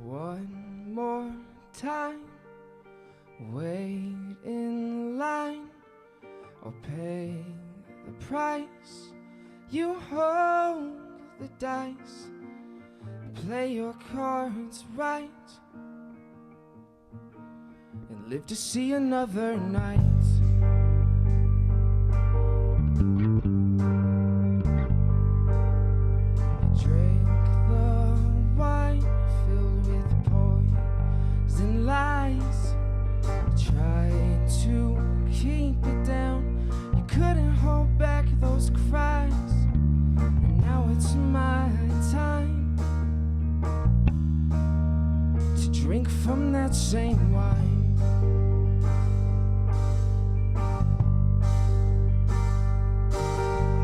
One more time, wait in line, or pay the price. You hold the dice, play your cards right, and live to see another night. You drink the wine filled with poison lies. You tried to keep it down, you couldn't hold back those cries. And now it's my time to drink from that same wine.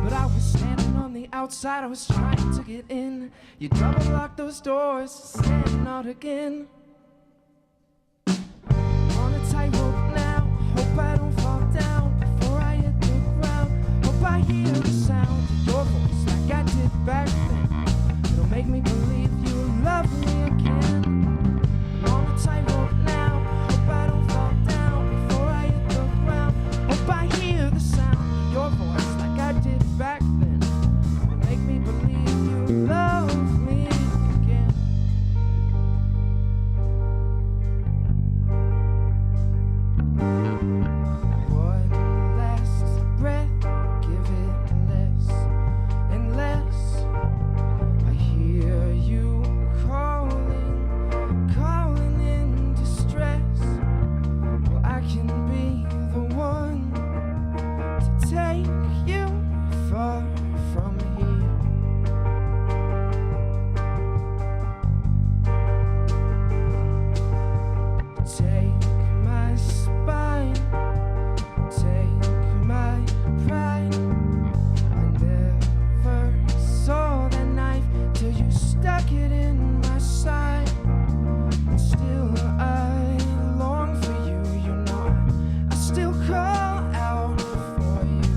But I was standing on the outside, I was trying to get in. You double locked those doors, standing out again. On a tightrope now, hope I don't fall down before I hit the ground. Hope I hear the sound of your voice like I did back then. It'll make me believe you love me again. On a tightrope now, hope I don't fall down before I hit the ground. Hope I hear the sound of your voice like I did back then. It'll make me believe you love me again. One last breath, give it less and less. I hear you calling in distress. Well, I can be the one to take you far from here. Take my spine, take my pride. I never saw that knife till you stuck it in my side. And still I long for you, you know I still call out for you.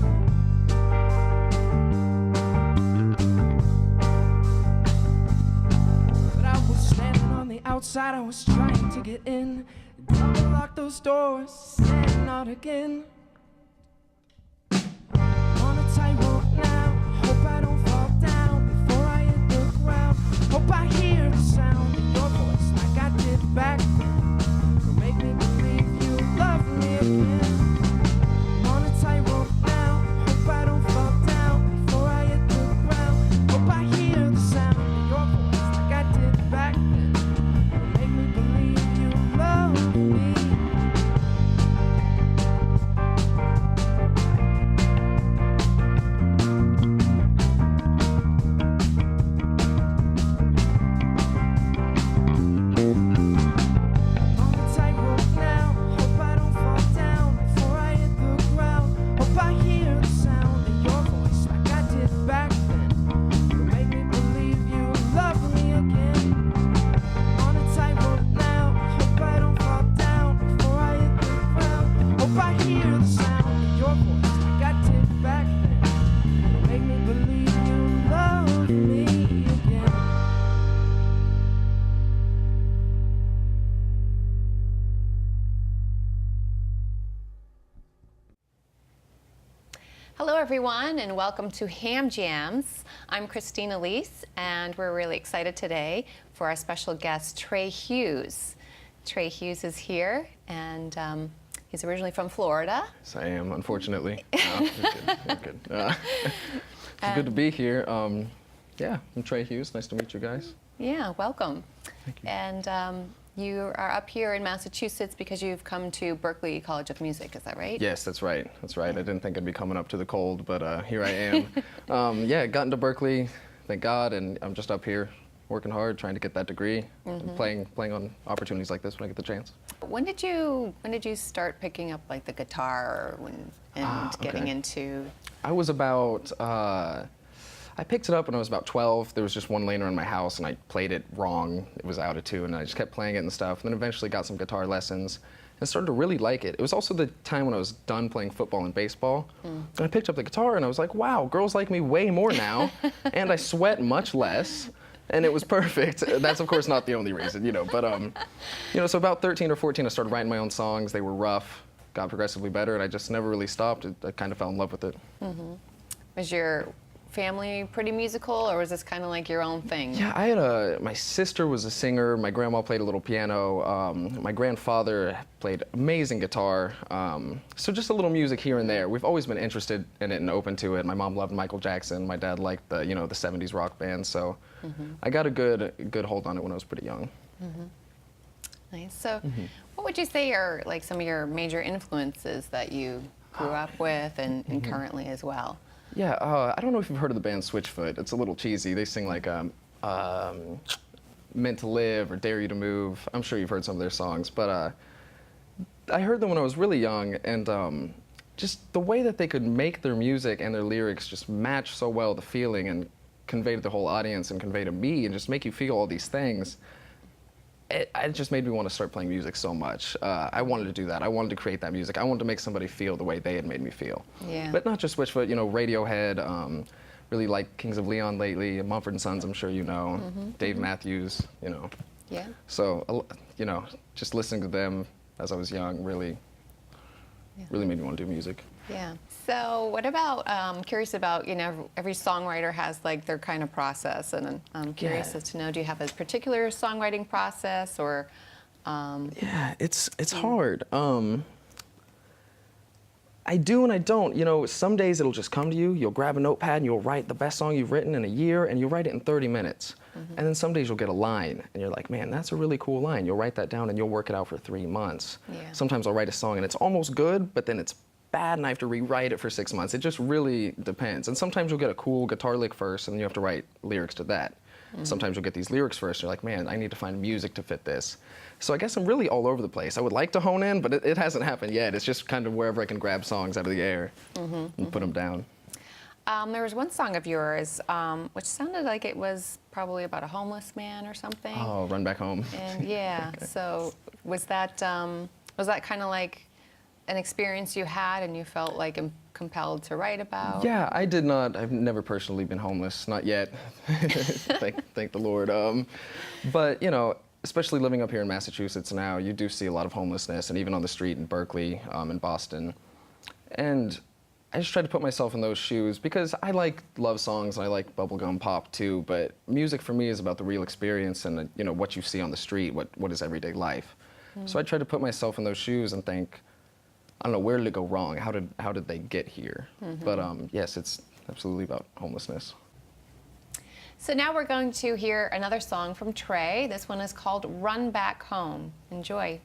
But I was standing on the outside, I was trying to get in. Double lock those doors, standing out again. On a tightrope now, hope I don't fall down before I hit the ground. Hope I hear the sound of your voice like I did back then. It'll make me believe you love me again. On a tightrope now, hope I don't fall down before I hit the ground. Hope I hear the sound of your voice like I did back then. It'll make me believe you love me. On a tightrope now, hope I don't fall down before I hit the ground. Hope I hear the sound of your voice like I did back then. It'll make me believe you love me again. On a tightrope now, hope I don't fall down before I hit the ground. Hope I hear the sound of your voice like I did back then. It'll make me believe you love me again. Hello everyone and welcome to Ham Jams. I'm Christine Elise and we're really excited today for our special guest Trey Hughes. Trey Hughes is here and he's originally from Florida. Yes, I am, unfortunately. No, you're good. It's good to be here. Yeah, I'm Trey Hughes. Nice to meet you guys. Yeah, welcome. Thank you. And you are up here in Massachusetts because you've come to Berklee College of Music, is that right? Yes, that's right. That's right. I didn't think I'd be coming up to the cold, but here I am. Yeah, got into Berklee, thank God, and I'm just up here working hard, trying to get that degree, and playing on opportunities like this when I get the chance. When did you start picking up like the guitar and getting okay. into? I was about, I picked it up when I was about 12. There was just one laying around my house and I played it wrong. It was out of tune and I just kept playing it and stuff. And then eventually got some guitar lessons and started to really like it. It was also the time when I was done playing football and baseball. And I picked up the guitar and I was like, wow, girls like me way more now. And I sweat much less. and it was perfect. That's of course not the only reason, but so about 13 or 14, I started writing my own songs. They were rough, got progressively better, and I just never really stopped. I kind of fell in love with it. Was your family pretty musical, or was this kind of like your own thing? Yeah, I had my sister was a singer. My grandma played a little piano. My grandfather played amazing guitar. So just a little music here and there. We've always been interested in it and open to it. My mom loved Michael Jackson. My dad liked the 70s rock band. So I got a good hold on it when I was pretty young. Nice. So what would you say are like some of your major influences that you grew up with and currently as well? Yeah, I don't know if you've heard of the band Switchfoot. It's a little cheesy. They sing like Meant to Live or Dare You to Move. I'm sure you've heard some of their songs, but I heard them when I was really young, and just the way that they could make their music and their lyrics just match so well the feeling and convey to the whole audience and convey to me and just make you feel all these things. It just made me want to start playing music so much. I wanted to do that. I wanted to create that music. I wanted to make somebody feel the way they had made me feel. Yeah. But not just Switchfoot, Radiohead, really like Kings of Leon lately, Mumford & Sons, I'm sure you know, Dave Matthews, Yeah. So, just listening to them as I was young really made me want to do music. Yeah. So what about, curious about, every songwriter has like their kind of process, and I'm curious as to know, do you have a particular songwriting process or? Yeah, it's hard. I do and I don't. Some days it'll just come to you. You'll grab a notepad and you'll write the best song you've written in a year, and you'll write it in 30 minutes. And then some days you'll get a line and you're like, man, that's a really cool line. You'll write that down and you'll work it out for 3 months. Yeah. Sometimes I'll write a song and it's almost good, but then it's bad and I have to rewrite it for 6 months. It just really depends. And sometimes you'll get a cool guitar lick first and then you have to write lyrics to that. Sometimes you'll get these lyrics first. You're like, man, I need to find music to fit this. So I guess I'm really all over the place. I would like to hone in, but it hasn't happened yet. It's just kind of wherever I can grab songs out of the air and put them down. There was one song of yours which sounded like it was probably about a homeless man or something. Oh, Run Back Home. And yeah, so was that kind of like an experience you had and you felt like compelled to write about? Yeah, I did not. I've never personally been homeless, not yet. thank the Lord. But especially living up here in Massachusetts now, you do see a lot of homelessness, and even on the street in Berkeley, in Boston. And I just try to put myself in those shoes because I like love songs and I like bubblegum pop too, but music for me is about the real experience and what you see on the street, what is everyday life. So I try to put myself in those shoes and think, I don't know, where did it go wrong? How did they get here? But yes, it's absolutely about homelessness. So now we're going to hear another song from Trey. This one is called Run Back Home. Enjoy.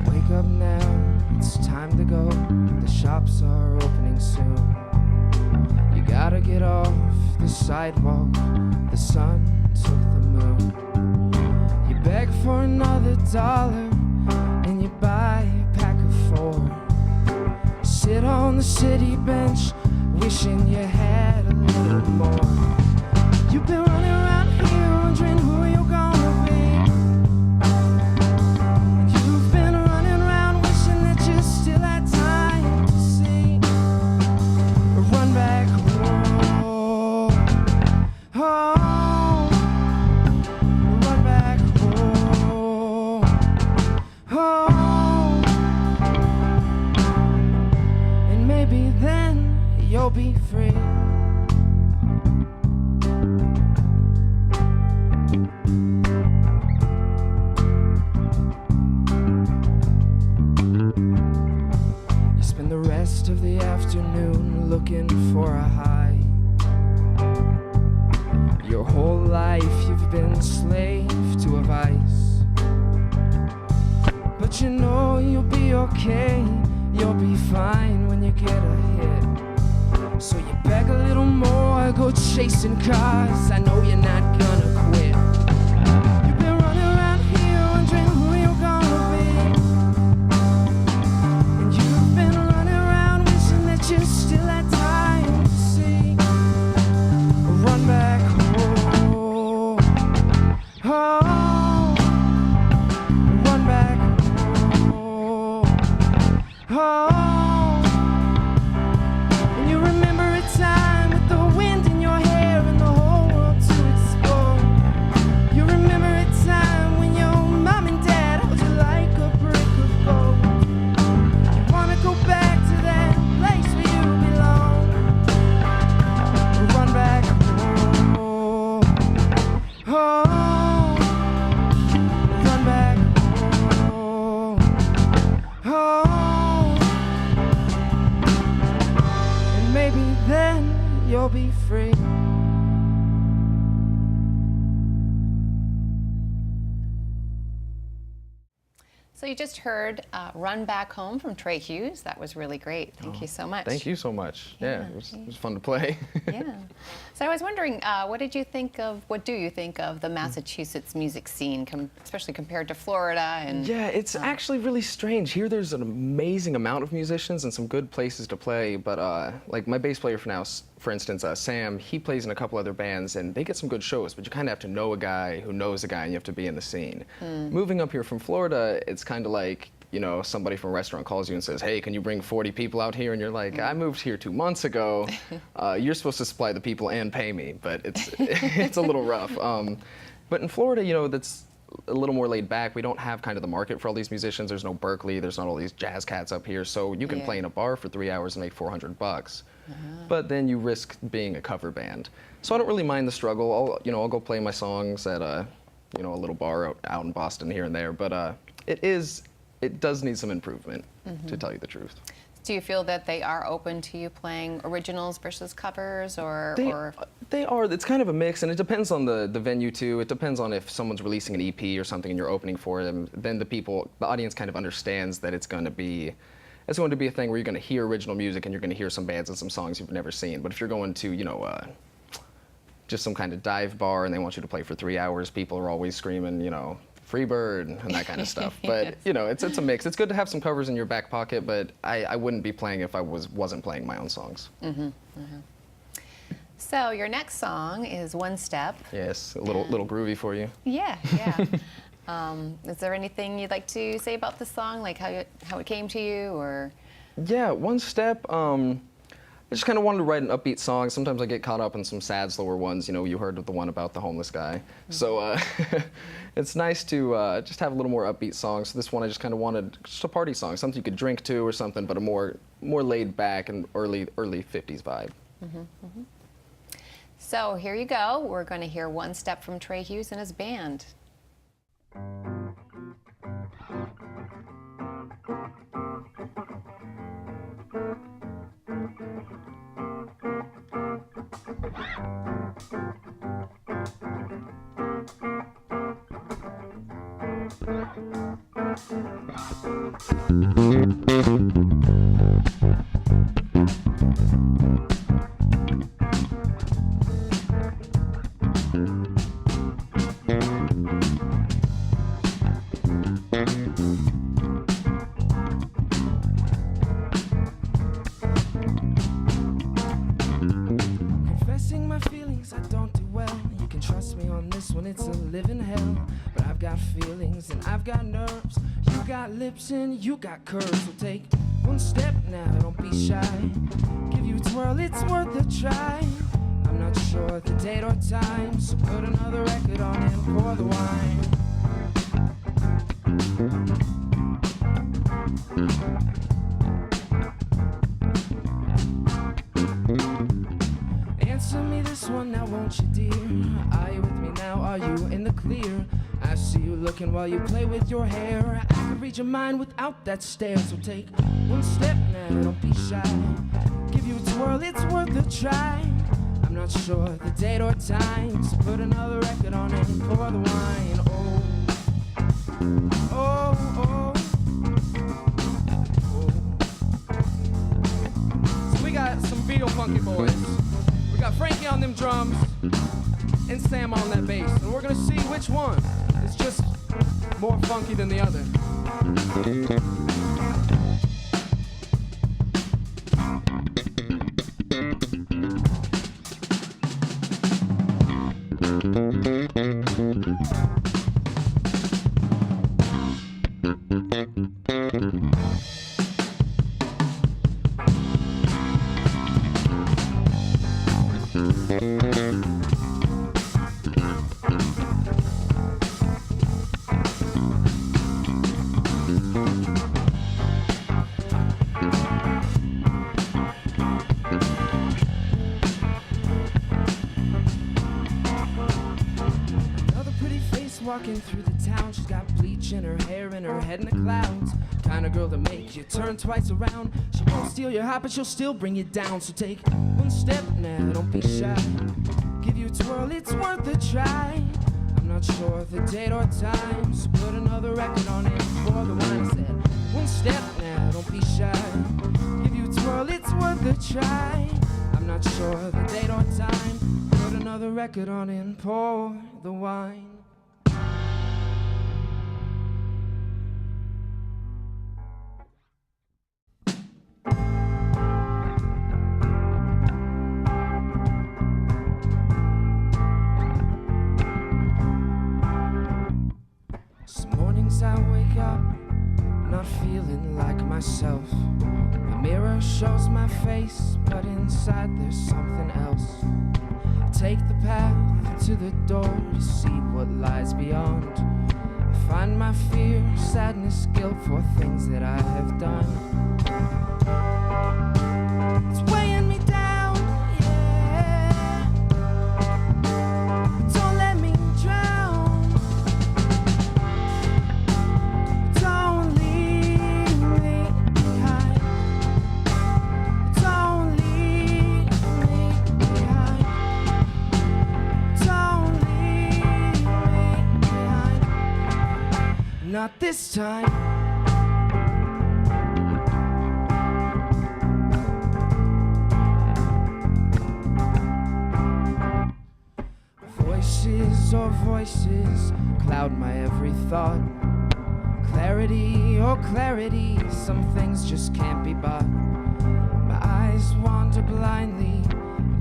Wake up now, it's time to go. The shops are opening soon. You gotta get off the sidewalk. The sun took the moon. You beg for another dollar and you buy a pack of 4. Sit on the city bench wishing you had a little more. You've been running around here wondering who you're gonna be. You've been running around wishing that you still had time to see. Run back home, home. Run back home, home. And maybe then you'll be free. You spend the rest of the afternoon looking for a high. Your whole life you've been slave to a vice. But you know you'll be okay, you'll be fine when you get a hit. So you beg a little more, go chasing cars, I know you're not gonna quit. You've been running around here wondering who you're gonna be. And you've been running around wishing that you still had time to see. So you just heard Run Back Home from Trey Hughes. That was really great. Thank you so much. Thank you so much. Yeah, it was fun to play. Yeah. So I was wondering, what do you think of the Massachusetts music scene, especially compared to Florida? And yeah, it's actually really strange. Here there's an amazing amount of musicians and some good places to play, but like my bass player for instance, Sam, he plays in a couple other bands, and they get some good shows, but you kind of have to know a guy who knows a guy, and you have to be in the scene. Moving up here from Florida, it's kind of like, you know, somebody from a restaurant calls you and says, hey, can you bring 40 people out here? And you're like, I moved here 2 months ago. You're supposed to supply the people and pay me, but it's a little rough. But in Florida, you know, that's a little more laid back. We don't have kind of the market for all these musicians. There's no Berkeley. There's not all these jazz cats up here. So you can play in a bar for 3 hours and make $400. But then you risk being a cover band. So I don't really mind the struggle. I'll go play my songs at a little bar out in Boston here and there. But it does need some improvement, to tell you the truth. do you feel that they are open to you playing originals versus covers, or? They are. It's kind of a mix, and it depends on the venue too. It depends on if someone's releasing an EP or something and you're opening for them. Then the audience kind of understands that it's going to be a thing where you're going to hear original music and you're going to hear some bands and some songs you've never seen. But if you're going to, just some kind of dive bar and they want you to play for 3 hours, people are always screaming, Free Bird and that kind of stuff. But it's a mix. It's good to have some covers in your back pocket, but I wouldn't be playing if I wasn't playing my own songs. Mm-hmm. Mm-hmm. So your next song is One Step. Yes, a little groovy for you. Yeah, yeah. Is there anything you'd like to say about the song, like how it came to you, or? Yeah, One Step. I just kind of wanted to write an upbeat song. Sometimes I get caught up in some sad, slower ones. You heard of the one about the homeless guy. Mm-hmm. So it's nice to just have a little more upbeat songs. So this one I just kind of wanted just a party song, something you could drink to or something, but a more laid back and early 50s vibe. Mm-hmm, mm-hmm. So here you go. We're going to hear One Step from Trey Hughes and his band. Confessing my feelings, I don't do well. You can trust me on this one, it's a living hell. But I've got feelings and I've got nerves. You got lips and you got curves. So take one step now, don't be shy. Give you a twirl, it's worth a try. I'm not sure the date or time, so put another record on and pour the wine. Answer me this one now, won't you, dear? Are you with me now? Are you in the clear? I see you looking while you play with your hair. I can read your mind without that stare. So take one step now, don't be shy. Give you a twirl, it's worth a try. I'm not sure the date or time, so put another record on and pour the wine. Oh, oh, oh, oh. So we got some Beatle funky boys. We got Frankie on them drums and Sam on that bass, and we're gonna see which one is just more funky than the other. Walking through the town, she's got bleach in her hair and her head in the clouds. Kind of girl to make you turn twice around. She won't steal your heart, but she'll still bring you down. So take one step now, don't be shy. Give you a twirl, it's worth a try. I'm not sure of the date or time, so put another record on it for the wine. I said, one step now, don't be shy. Give you a twirl, it's worth a try. I'm not sure of the date or time. Put another record on it and pour the wine. I wake up not feeling like myself. The mirror shows my face, but inside there's something else. I take the path to the door to see what lies beyond. I find my fear, sadness, guilt for things that I have done. It's weighing me down, yeah. Don't let me drown. Not this time. Voices or voices cloud my every thought. Clarity or clarity, some things just can't be bought. My eyes wander blindly,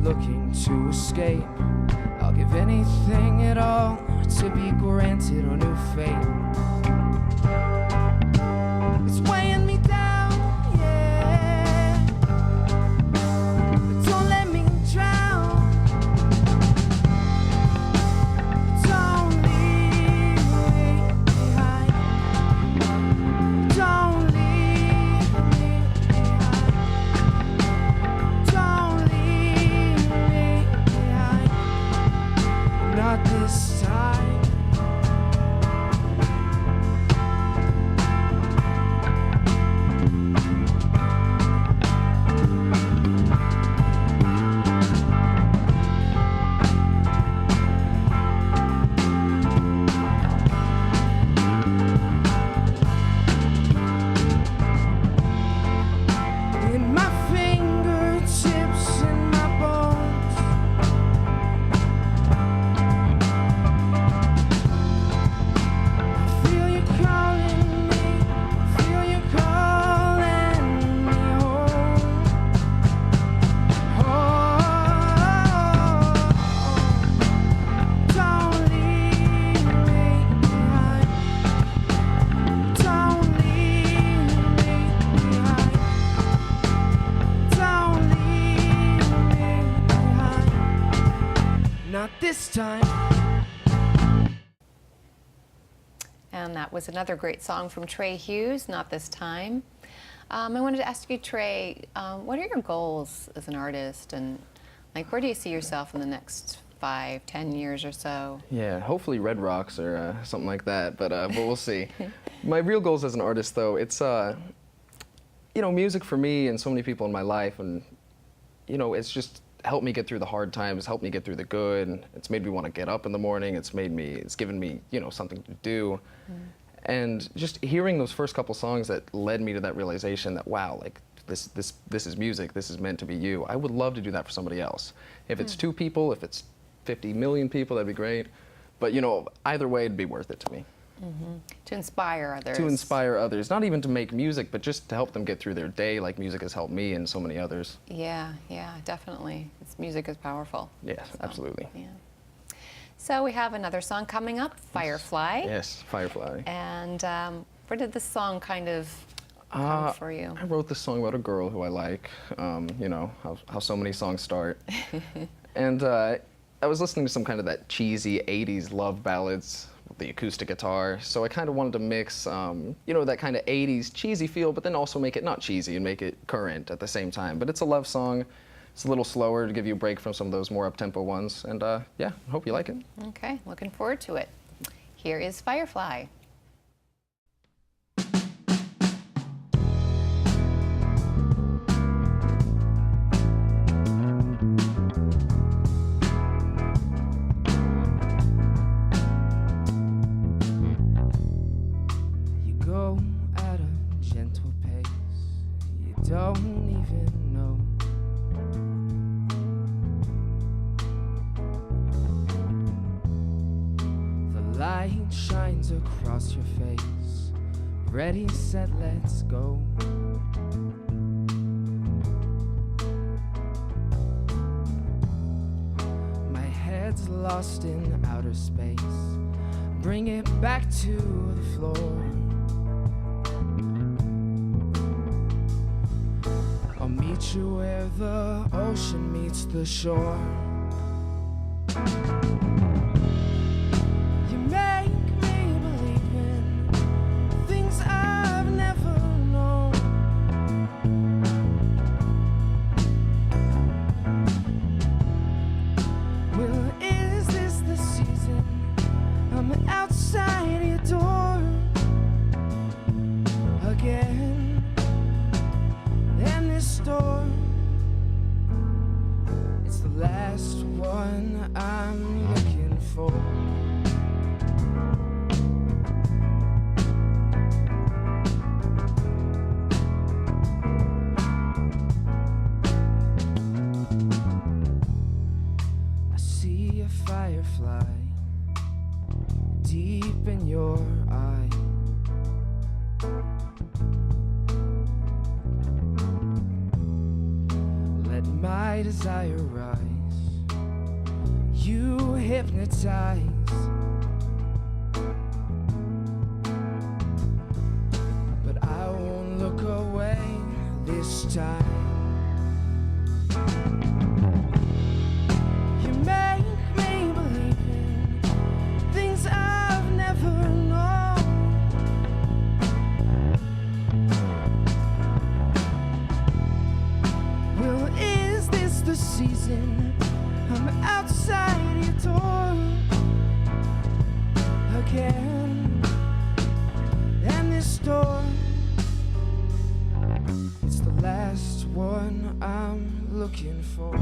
looking to escape. I'll give anything at all to be granted a new fate. It's weighing me down, yeah. Don't let me drown. Don't leave me behind. Don't leave me behind. Don't leave me behind. Not this time. This time. And that was another great song from Trey Hughes, Not This Time. I wanted to ask you, Trey, what are your goals as an artist, and like where do you see yourself in the next 5, 10 years or so? Yeah, hopefully Red Rocks or something like that, but we'll see. My real goals as an artist, though, it's you know, music for me and so many people in my life, and you know, it's just helped me get through the hard times, helped me get through the good. It's made me want to get up in the morning. It's given me, you know, something to do. And just hearing those first couple songs that led me to that realization that, wow, like this is music, this is meant to be you. I would love to do that for somebody else. If it's 2 people, if it's 50 million people, that'd be great. But you know, either way, it'd be worth it to me. To inspire others. To inspire others, not even to make music, but just to help them get through their day like music has helped me and so many others. Yeah, yeah, definitely. Music is powerful. Yes, so, absolutely. Yeah. So we have another song coming up, Firefly. Yes, Firefly. And where did this song kind of come for you? I wrote this song about a girl who I like, you know, how so many songs start. And I was listening to some kind of that cheesy 80s love ballads with the acoustic guitar, so I kind of wanted to mix, you know, that kind of 80s cheesy feel, but then also make it not cheesy and make it current at the same time. But it's a love song. It's a little slower to give you a break from some of those more up-tempo ones. And yeah, I hope you like it. Okay, looking forward to it. Here is Firefly. light shines across your face. Ready, set, let's go. My head's lost in outer space. Bring it back to the floor. I'll meet you where the ocean meets the shore. You make me believe in things I've never known. Well, is this the season? I'm outside your door again, and this door, it's the last one I'm looking for. I see a firefly deep in your eye. Let my desire rise. You hypnotize. But I won't look away this time. You make me believe in things I've never known. Well, is this the season? I'm outside your door again, and this door, it's the last one I'm looking for.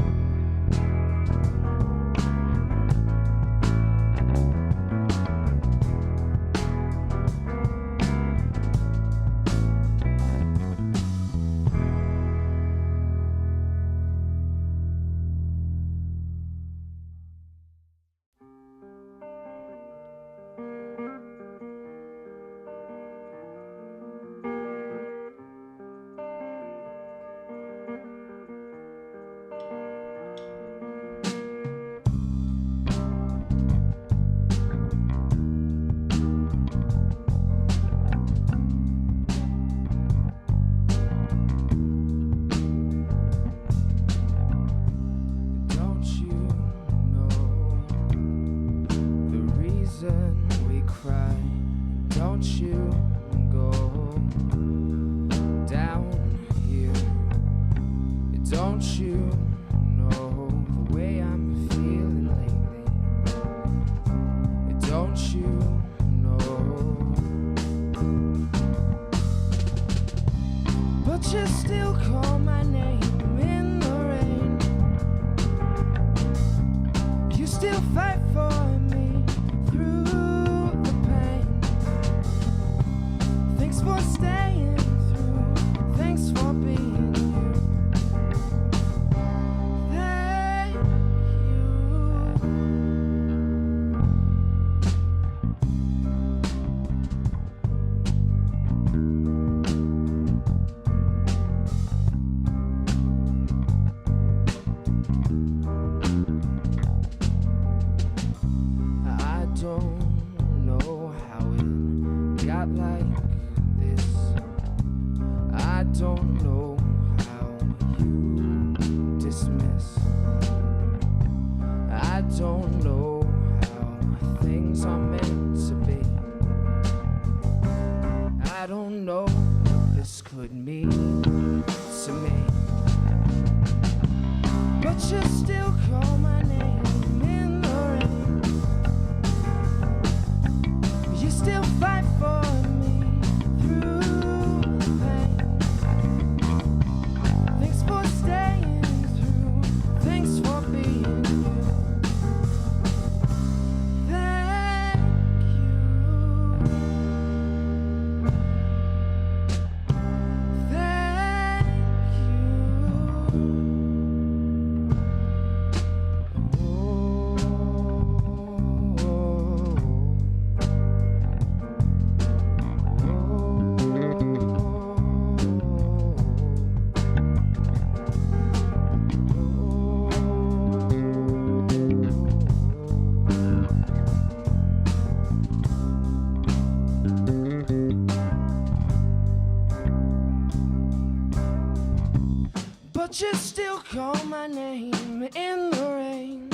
but you still call my name in the rain.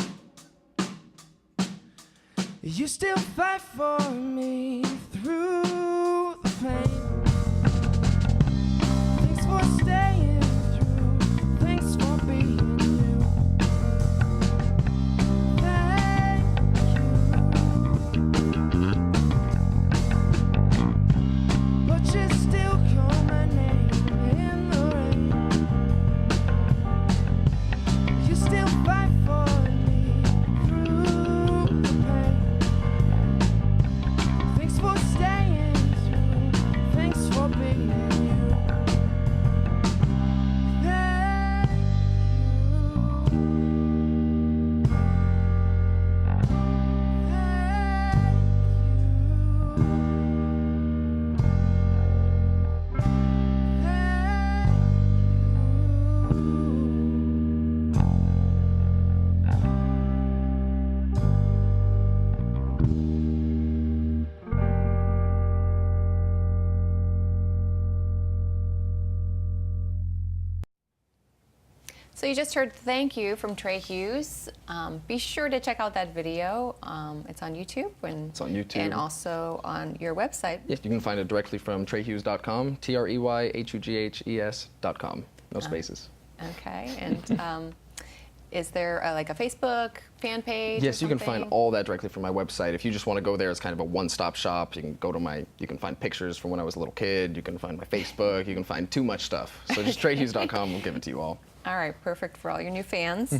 You still fight for me through the pain. Thanks for staying through, thanks for being you. Thank you. But you still call my name in the rain. You still fight for me through the pain. Thanks for staying through, thanks for being you. Thank you. So you just heard "Thank You" from Trey Hughes. Be sure to check out that video. It's on YouTube. It's on YouTube. And also on your website. Yes, you can find it directly from treyhughes.com, TREYHUGHES.com. No spaces. Okay. And is there like a Facebook fan page? Yes, or you can find something? all that directly from my website. If you just want to go there, it's kind of a one-stop shop. You can go to you can find pictures from when I was a little kid. You can find my Facebook. You can find too much stuff. So just treyhughes.com will give it to you all. All right, perfect for all your new fans.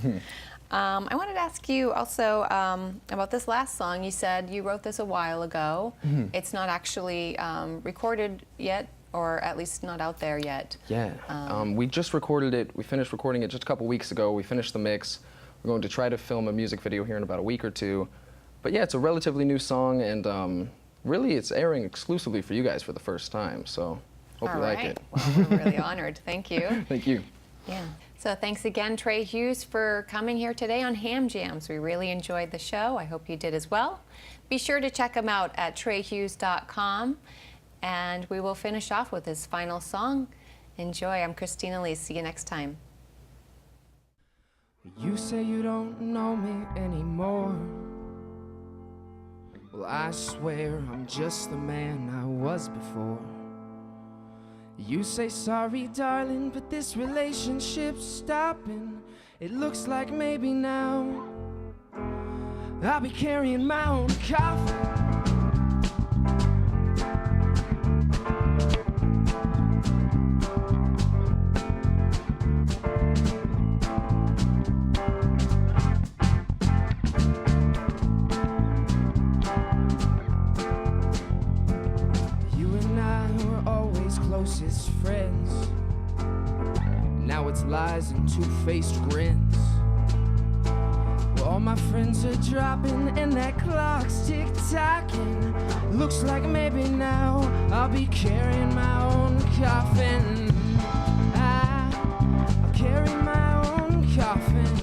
I wanted to ask you also about this last song. You said you wrote this a while ago. It's not actually recorded yet, or at least not out there yet. Yeah, we just recorded it. We finished recording it just a couple weeks ago. We finished the mix. We're going to try to film a music video here in about a week or two. But yeah, it's a relatively new song, and really it's airing exclusively for you guys for the first time. So hope you like it. Well, we're really honored. Thank you. Thank you. Yeah. So thanks again, Trey Hughes, for coming here today on Ham Jams. We really enjoyed the show. I hope you did as well. Be sure to check him out at treyhughes.com. And we will finish off with his final song. Enjoy. I'm Christine Elise. See you next time. You say you don't know me anymore. Well, I swear I'm just the man I was before. You say sorry, darling, but this relationship's stopping. It looks like maybe now I'll be carrying my own coffin. Closest friends. Now it's lies and two-faced grins. Well, all my friends are dropping and that clock's tick-tocking. Looks like maybe now I'll be carrying my own coffin. I'll carry my own coffin.